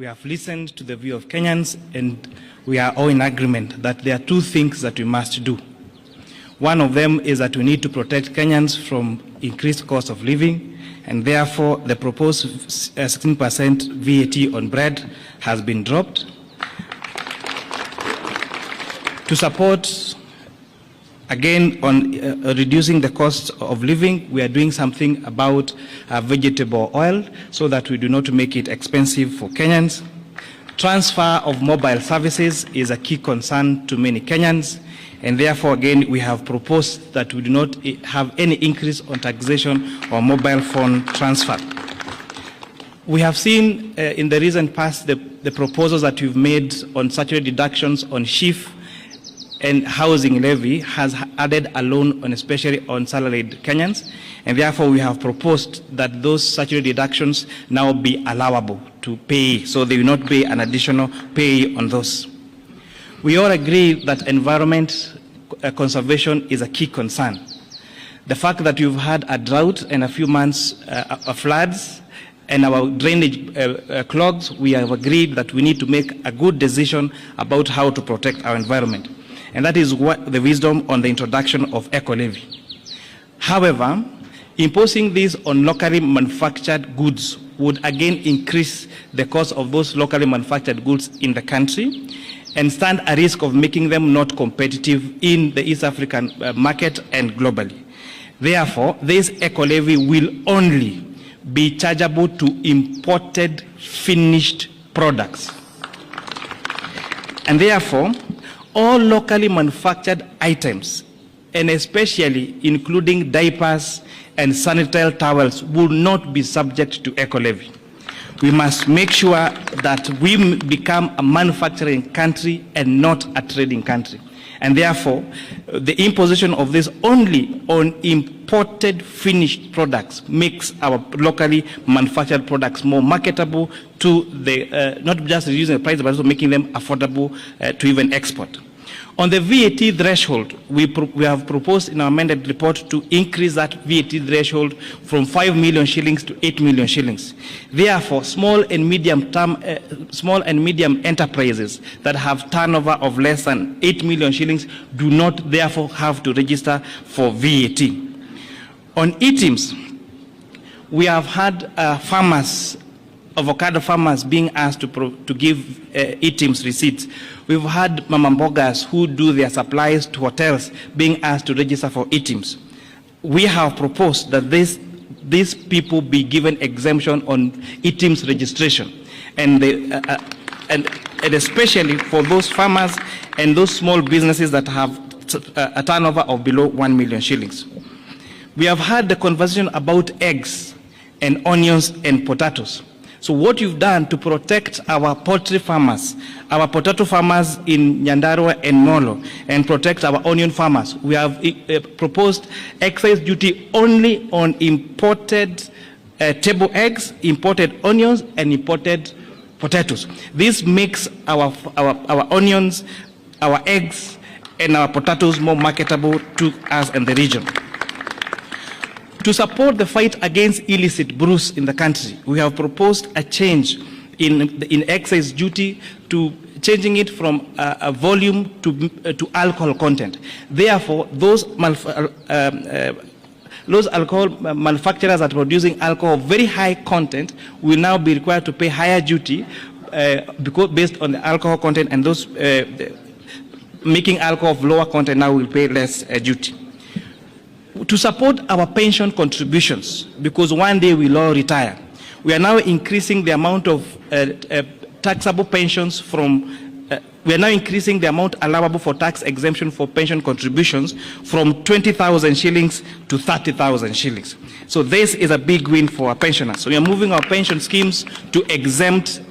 We have listened to the view of Kenyans, and we are all in agreement that there are two things that we must do. One of them is that we need to protect Kenyans from increased cost of living, and therefore the proposed 16% VAT on bread has been dropped. To support, again, on reducing the cost of living, we are doing something about vegetable oil so that we do not make it expensive for Kenyans. Transfer of mobile services is a key concern to many Kenyans, and therefore, again, we have proposed that we do not have any increase on taxation on mobile phone transfer. We have seen in the recent past the proposals that you've made on statutory deductions on SHIF and housing levy has added a loan on, especially on salaried Kenyans, and therefore we have proposed that those statutory deductions now be allowable to pay, so they will not pay an additional pay on those. We all agree that environment conservation is a key concern. The fact that you've had a drought and a few months of floods and our drainage clogs, we have agreed that we need to make a good decision about how to protect our environment. And that is what the wisdom on the introduction of eco-levy. However, imposing this on locally manufactured goods would again increase the cost of those locally manufactured goods in the country and stand a risk of making them not competitive in the East African market and globally. Therefore, this eco-levy will only be chargeable to imported finished products. And therefore, all locally manufactured items, and especially including diapers and sanitary towels, will not be subject to eco-levy. We must make sure that we become a manufacturing country and not a trading country. And therefore, the imposition of this only on imported finished products makes our locally manufactured products more marketable to the, not just reducing the price, but also making them affordable to even export. On the VAT threshold, we have proposed in our amended report to increase that VAT threshold from 5 million shillings to 8 million shillings. Therefore, small and medium enterprises that have turnover of less than 8 million shillings do not therefore have to register for VAT. On items, we have had avocado farmers being asked to give items receipts. We've had mama mbogas who do their supplies to hotels being asked to register for items. We have proposed that these people be given exemption on items registration, and especially for those farmers and those small businesses that have a turnover of below 1 million shillings. We have had the conversation about eggs and onions and potatoes. So what you've done to protect our poultry farmers, our potato farmers in Nyandarua and Molo, and protect our onion farmers, we have proposed excise duty only on imported table eggs, imported onions, and imported potatoes. This makes our onions, our eggs, and our potatoes more marketable to us and the region. To support the fight against illicit brews in the country, we have proposed a change in excise duty, to changing it from a volume to alcohol content. Therefore, those alcohol manufacturers that are producing alcohol of very high content will now be required to pay higher duty because based on the alcohol content, and those making alcohol of lower content now will pay less duty. To support our pension contributions, because one day we'll all retire, we are now increasing the amount of taxable pensions from, we are now increasing the amount allowable for tax exemption for pension contributions from 20,000 shillings to 30,000 shillings. So this is a big win for our pensioners. So we are moving our pension schemes to exempt.